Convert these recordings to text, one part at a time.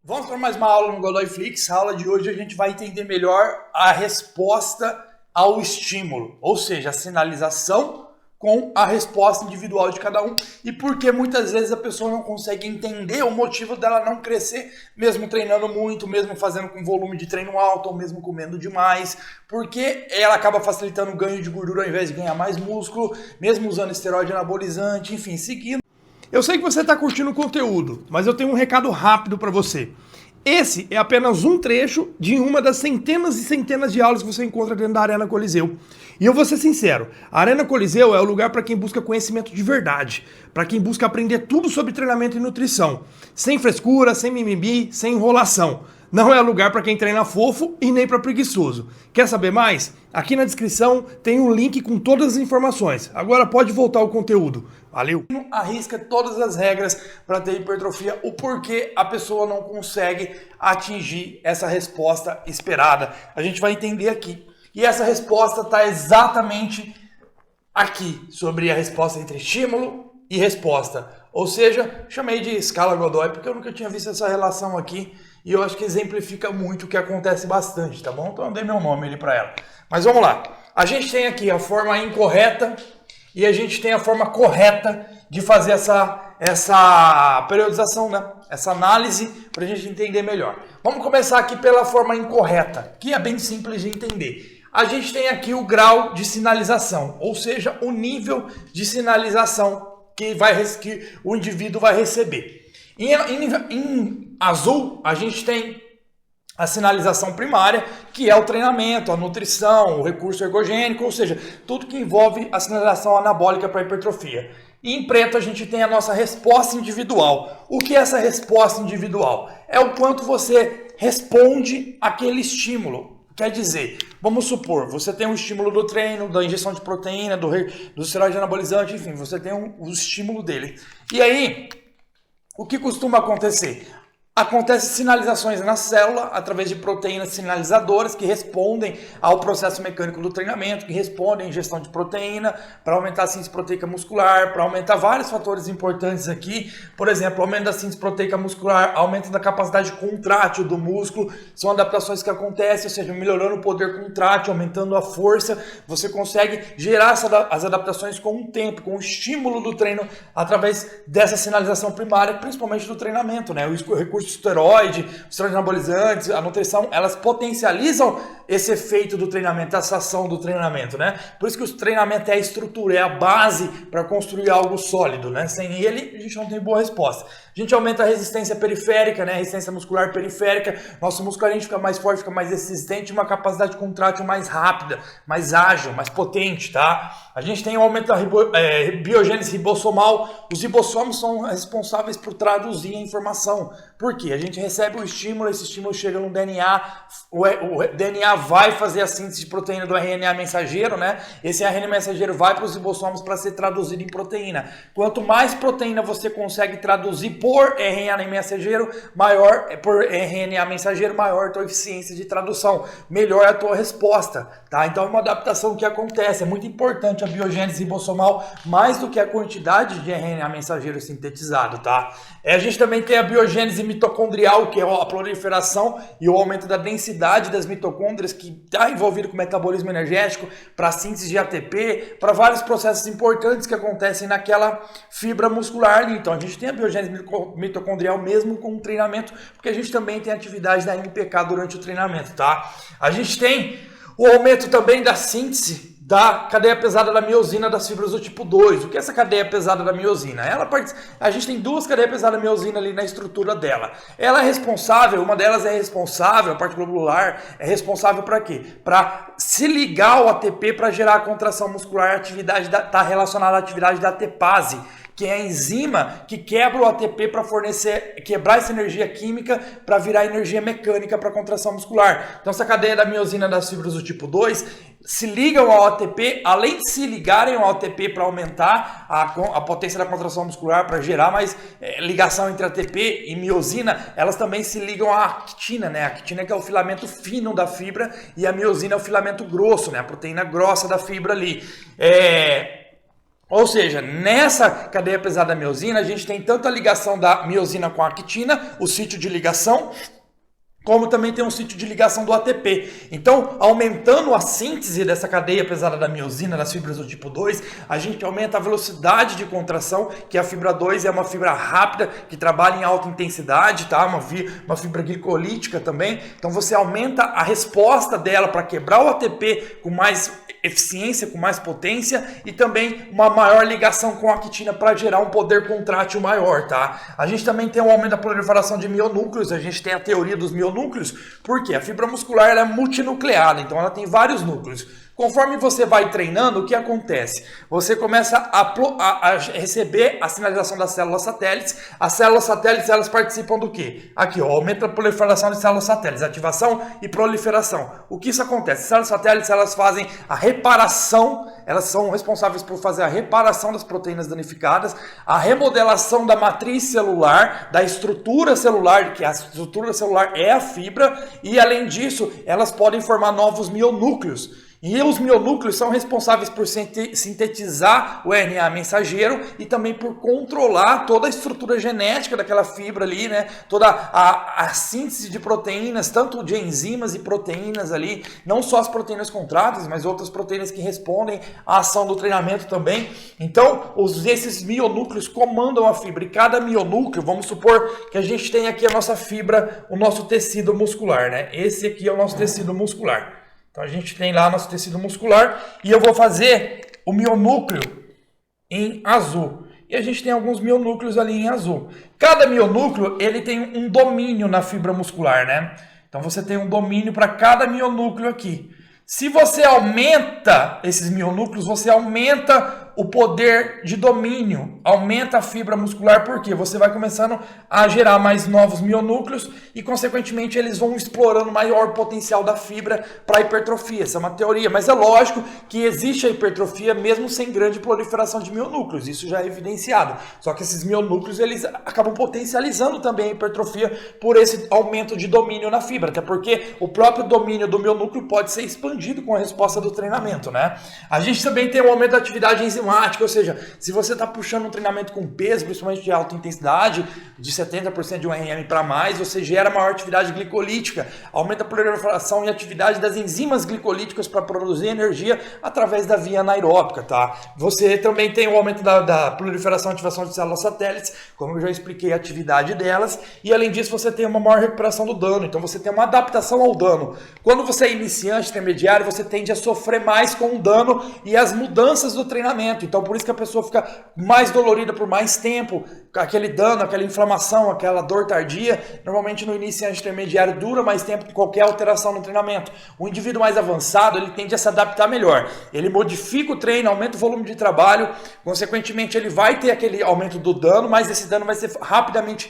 Vamos para mais uma aula no Godoy Flix. A aula de hoje a gente vai entender melhor a resposta ao estímulo, ou seja, a sinalização com a resposta individual de cada um e porque muitas vezes a pessoa não consegue entender o motivo dela não crescer, mesmo treinando muito, mesmo fazendo com volume de treino alto ou mesmo comendo demais, porque ela acaba facilitando o ganho de gordura ao invés de ganhar mais músculo, mesmo usando esteroide anabolizante, enfim, seguindo. Eu sei que você está curtindo o conteúdo, mas eu tenho um recado rápido para você. Esse é apenas um trecho de uma das centenas e centenas de aulas que você encontra dentro da Arena Coliseu. E eu vou ser sincero, a Arena Coliseu é o lugar para quem busca conhecimento de verdade, para quem busca aprender tudo sobre treinamento e nutrição, sem frescura, sem mimimi, sem enrolação. Não é lugar para quem treina fofo e nem para preguiçoso. Quer saber mais? Aqui na descrição tem um link com todas as informações. Agora pode voltar ao conteúdo. Valeu! Arrisca todas as regras para ter hipertrofia, o porquê a pessoa não consegue atingir essa resposta esperada. A gente vai entender aqui. E essa resposta está exatamente aqui, sobre a resposta entre estímulo e resposta. Ou seja, chamei de escala Godoy porque eu nunca tinha visto essa relação aqui. E eu acho que exemplifica muito o que acontece bastante, tá bom? Então eu dei meu nome ali para ela. Mas vamos lá. A gente tem aqui a forma incorreta e a gente tem a forma correta de fazer essa periodização, né? Essa análise para a gente entender melhor. Vamos começar aqui pela forma incorreta, que é bem simples de entender. A gente tem aqui o grau de sinalização, ou seja, o nível de sinalização que o indivíduo vai receber. Em azul, a gente tem a sinalização primária, que é o treinamento, a nutrição, o recurso ergogênico, ou seja, tudo que envolve a sinalização anabólica para a hipertrofia. E em preto, a gente tem a nossa resposta individual. O que é essa resposta individual? É o quanto você responde àquele estímulo. Quer dizer, vamos supor, você tem um estímulo do treino, da injeção de proteína, do esteroide anabolizante, enfim, você tem o estímulo dele. E aí, o que costuma acontecer? Acontecem sinalizações na célula através de proteínas sinalizadoras que respondem ao processo mecânico do treinamento, que respondem à ingestão de proteína para aumentar a síntese proteica muscular, para aumentar vários fatores importantes aqui. Por exemplo, aumento da síntese proteica muscular, aumento da capacidade contrátil do músculo, são adaptações que acontecem, ou seja, melhorando o poder contrátil, aumentando a força. Você consegue gerar as adaptações com o tempo, com o estímulo do treino através dessa sinalização primária, principalmente do treinamento, né? O recurso esteroide, esteroide anabolizantes, a nutrição, elas potencializam esse efeito do treinamento, essa ação do treinamento, né? Por isso que o treinamento é a estrutura, é a base para construir algo sólido, né? Sem ele, a gente não tem boa resposta. A gente aumenta a resistência periférica, né? A resistência muscular periférica, nosso músculo a gente fica mais forte, fica mais resistente, uma capacidade contrátil mais rápida, mais ágil, mais potente, tá? A gente tem o aumento da biogênese ribossomal. Os ribossomos são responsáveis por traduzir a informação. Por quê? A gente recebe o estímulo, esse estímulo chega no DNA, o DNA vai fazer a síntese de proteína do RNA mensageiro, né? Esse RNA mensageiro vai para os ribossomos para ser traduzido em proteína. Quanto mais proteína você consegue traduzir por RNA mensageiro, maior a tua eficiência de tradução, melhor a tua resposta, tá? Então é uma adaptação que acontece, é muito importante a biogênese ribossomal, mais do que a quantidade de RNA mensageiro sintetizado, tá? A gente também tem a biogênese mitocondrial, que é a proliferação e o aumento da densidade das mitocôndrias, que está envolvido com o metabolismo energético, para a síntese de ATP, para vários processos importantes que acontecem naquela fibra muscular ali. Então a gente tem a biogênese mitocondrial mesmo com o treinamento, porque a gente também tem atividade da MPK durante o treinamento, tá? A gente tem o aumento também da síntese da cadeia pesada da miosina das fibras do tipo 2. O que é essa cadeia pesada da miosina? A gente tem duas cadeias pesadas da miosina ali na estrutura dela. Ela é responsável, uma delas é responsável, a parte globular, é responsável para quê? Para se ligar ao ATP para gerar a contração muscular, está relacionada à atividade da ATPase, que é a enzima que quebra o ATP para quebrar essa energia química para virar energia mecânica para a contração muscular. Então essa cadeia da miosina das fibras do tipo 2 se ligam ao ATP, além de se ligarem ao ATP para aumentar a potência da contração muscular, para gerar mais ligação entre ATP e miosina, elas também se ligam à actina, né? A actina que é o filamento fino da fibra e a miosina é o filamento grosso, né? A proteína grossa da fibra ali. Ou seja, nessa cadeia pesada da miosina, a gente tem tanto a ligação da miosina com a actina, o sítio de ligação, como também tem um sítio de ligação do ATP. Então, aumentando a síntese dessa cadeia pesada da miosina, das fibras do tipo 2, a gente aumenta a velocidade de contração, que a fibra 2 é uma fibra rápida, que trabalha em alta intensidade, tá? Uma fibra glicolítica também. Então, você aumenta a resposta dela para quebrar o ATP com mais eficiência, com mais potência e também uma maior ligação com a actina para gerar um poder contrátil maior, tá? A gente também tem um aumento da proliferação de mionúcleos, a gente tem a teoria dos mionúcleos, porque a fibra muscular ela é multinucleada, então ela tem vários núcleos. Conforme você vai treinando, o que acontece? Você começa a receber a sinalização das células satélites. As células satélites, elas participam do quê? Aqui, ó, aumenta a proliferação de células satélites, ativação e proliferação. O que isso acontece? As células satélites, elas fazem a reparação, elas são responsáveis por fazer a reparação das proteínas danificadas, a remodelação da matriz celular, da estrutura celular, que a estrutura celular é a fibra, e além disso, elas podem formar novos mionúcleos. E os mionúcleos são responsáveis por sintetizar o RNA mensageiro e também por controlar toda a estrutura genética daquela fibra ali, né? Toda a síntese de proteínas, tanto de enzimas e proteínas ali, não só as proteínas contráteis, mas outras proteínas que respondem à ação do treinamento também. Então, esses mionúcleos comandam a fibra e cada mionúcleo, vamos supor que a gente tem aqui a nossa fibra, o nosso tecido muscular, né? Esse aqui é o nosso tecido muscular. Então a gente tem lá nosso tecido muscular e eu vou fazer o mionúcleo em azul. E a gente tem alguns mionúcleos ali em azul. Cada mionúcleo ele tem um domínio na fibra muscular, né? Então você tem um domínio para cada mionúcleo aqui. Se você aumenta esses mionúcleos, você aumenta o poder de domínio, aumenta a fibra muscular, porque você vai começando a gerar mais novos mionúcleos e, consequentemente, eles vão explorando o maior potencial da fibra para a hipertrofia. Essa é uma teoria, mas é lógico que existe a hipertrofia mesmo sem grande proliferação de mionúcleos, isso já é evidenciado. Só que esses mionúcleos, eles acabam potencializando também a hipertrofia por esse aumento de domínio na fibra, até porque o próprio domínio do mionúcleo pode ser expandido com a resposta do treinamento, né? A gente também tem um aumento da atividade enzimática, ou seja, se você está puxando um treinamento com peso, principalmente de alta intensidade, de 70% de um RM para mais, você gera maior atividade glicolítica, aumenta a proliferação e atividade das enzimas glicolíticas para produzir energia através da via anaeróbica, tá? Você também tem o aumento da proliferação e ativação de células satélites, como eu já expliquei a atividade delas, e além disso você tem uma maior recuperação do dano, então você tem uma adaptação ao dano. Quando você é iniciante, intermediário, você tende a sofrer mais com o dano e as mudanças do treinamento. Então, por isso que a pessoa fica mais dolorida por mais tempo, aquele dano, aquela inflamação, aquela dor tardia. Normalmente no iniciante intermediário dura mais tempo que qualquer alteração no treinamento. O indivíduo mais avançado, ele tende a se adaptar melhor. Ele modifica o treino, aumenta o volume de trabalho, consequentemente ele vai ter aquele aumento do dano, mas esse dano vai ser rapidamente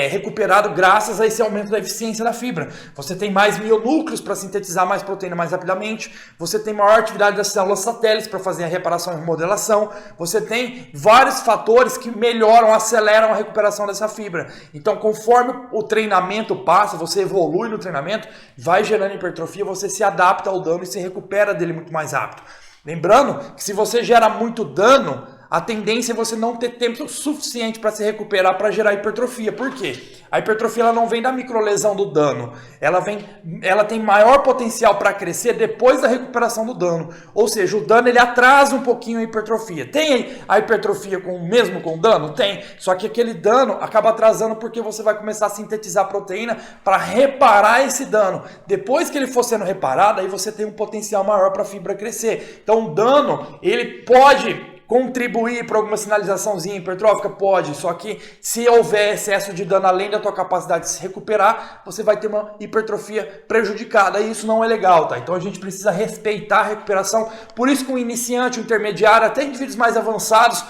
recuperado graças a esse aumento da eficiência da fibra. Você tem mais mionúcleos para sintetizar mais proteína mais rapidamente, você tem maior atividade das células satélites para fazer a reparação e remodelação, você tem vários fatores que melhoram, aceleram a recuperação dessa fibra. Então, conforme o treinamento passa, você evolui no treinamento, vai gerando hipertrofia, você se adapta ao dano e se recupera dele muito mais rápido. Lembrando que se você gera muito dano, a tendência é você não ter tempo suficiente para se recuperar para gerar hipertrofia. Por quê? A hipertrofia ela não vem da microlesão do dano. Ela tem maior potencial para crescer depois da recuperação do dano. Ou seja, o dano ele atrasa um pouquinho a hipertrofia. Tem a hipertrofia mesmo com dano? Tem. Só que aquele dano acaba atrasando porque você vai começar a sintetizar proteína para reparar esse dano. Depois que ele for sendo reparado, aí você tem um potencial maior para a fibra crescer. Então o dano ele pode contribuir para alguma sinalizaçãozinha hipertrófica? Pode, só que se houver excesso de dano além da tua capacidade de se recuperar, você vai ter uma hipertrofia prejudicada e isso não é legal, tá? Então a gente precisa respeitar a recuperação, por isso que um iniciante, um intermediário, até indivíduos mais avançados,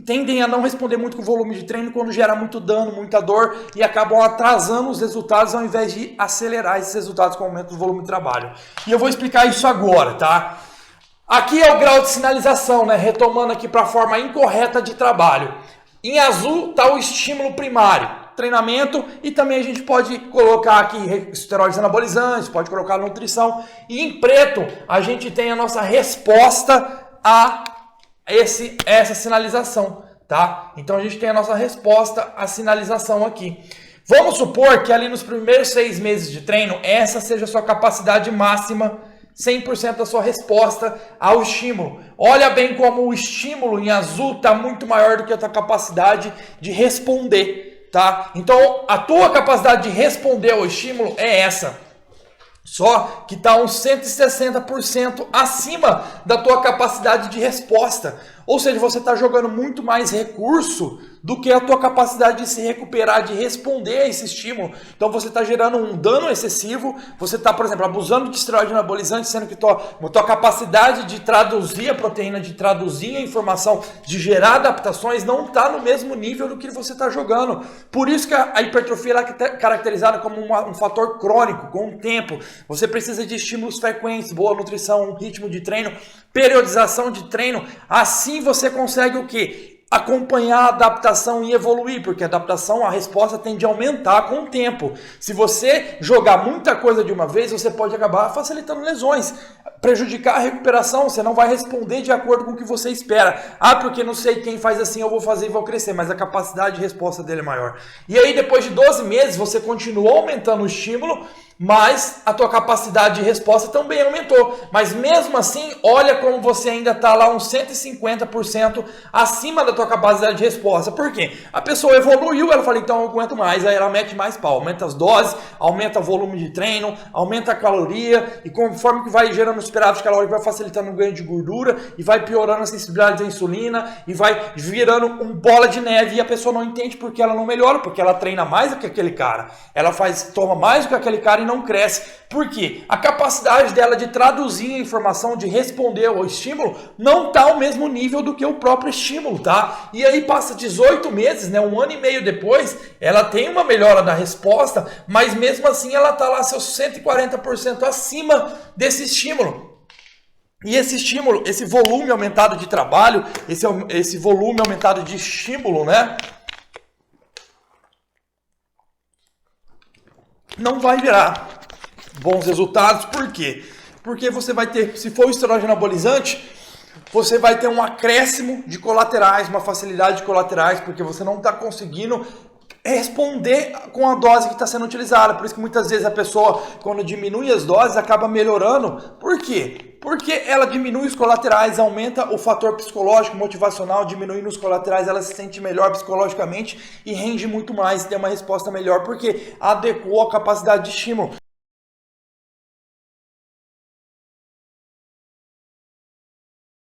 tendem a não responder muito com o volume de treino quando gera muito dano, muita dor e acabam atrasando os resultados ao invés de acelerar esses resultados com o aumento do volume de trabalho. E eu vou explicar isso agora, tá? Aqui é o grau de sinalização, né? Retomando aqui para a forma incorreta de trabalho. Em azul está o estímulo primário, treinamento, e também a gente pode colocar aqui esteroides anabolizantes, pode colocar nutrição. E em preto a gente tem a nossa resposta a essa sinalização, tá? Então a gente tem a nossa resposta à sinalização aqui. Vamos supor que ali nos primeiros 6 meses de treino, essa seja a sua capacidade máxima, 100% da sua resposta ao estímulo. Olha bem como o estímulo em azul está muito maior do que a tua capacidade de responder, tá? Então a tua capacidade de responder ao estímulo é essa. Só que está uns 160% acima da tua capacidade de resposta. Ou seja, você está jogando muito mais recurso do que a tua capacidade de se recuperar, de responder a esse estímulo. Então você está gerando um dano excessivo, você está, por exemplo, abusando de esteroide anabolizante, sendo que tua capacidade de traduzir a proteína, de traduzir a informação, de gerar adaptações, não está no mesmo nível do que você está jogando. Por isso que a hipertrofia ela é caracterizada como um fator crônico, com o tempo. Você precisa de estímulos frequentes, boa nutrição, um ritmo de treino, periodização de treino. Assim você consegue o quê? Acompanhar a adaptação e evoluir, porque a adaptação, a resposta tende a aumentar com o tempo. Se você jogar muita coisa de uma vez, você pode acabar facilitando lesões, prejudicar a recuperação, você não vai responder de acordo com o que você espera. Ah, porque não sei quem faz assim, eu vou fazer e vou crescer, mas a capacidade de resposta dele é maior. E aí depois de 12 meses, você continua aumentando o estímulo, mas a tua capacidade de resposta também aumentou. Mas mesmo assim, olha como você ainda está lá uns 150% acima da tua capacidade de resposta. Por quê? A pessoa evoluiu, ela fala, então eu aguento mais, aí ela mete mais pau, aumenta as doses, aumenta o volume de treino, aumenta a caloria, e conforme que vai gerando superávit calórico, vai facilitando o ganho de gordura, e vai piorando a sensibilidade à insulina, e vai virando um bola de neve, e a pessoa não entende porque ela não melhora, porque ela treina mais do que aquele cara, ela toma mais do que aquele cara e não cresce. Por quê? A capacidade dela de traduzir a informação, de responder ao estímulo, não está ao mesmo nível do que o próprio estímulo, tá? E aí passa 18 meses, né, 1 ano e meio depois, ela tem uma melhora da resposta, mas mesmo assim ela está lá seus 140% acima desse estímulo. E esse estímulo, esse volume aumentado de trabalho, esse volume aumentado de estímulo, né, não vai virar bons resultados. Por quê? Porque você vai ter, se for o esteroide anabolizante, você vai ter um acréscimo de colaterais, uma facilidade de colaterais, porque você não está conseguindo responder com a dose que está sendo utilizada. Por isso que muitas vezes a pessoa, quando diminui as doses, acaba melhorando. Por quê? Porque ela diminui os colaterais, aumenta o fator psicológico, motivacional, diminuindo os colaterais, ela se sente melhor psicologicamente e rende muito mais, tem uma resposta melhor, porque adequou a capacidade de estímulo.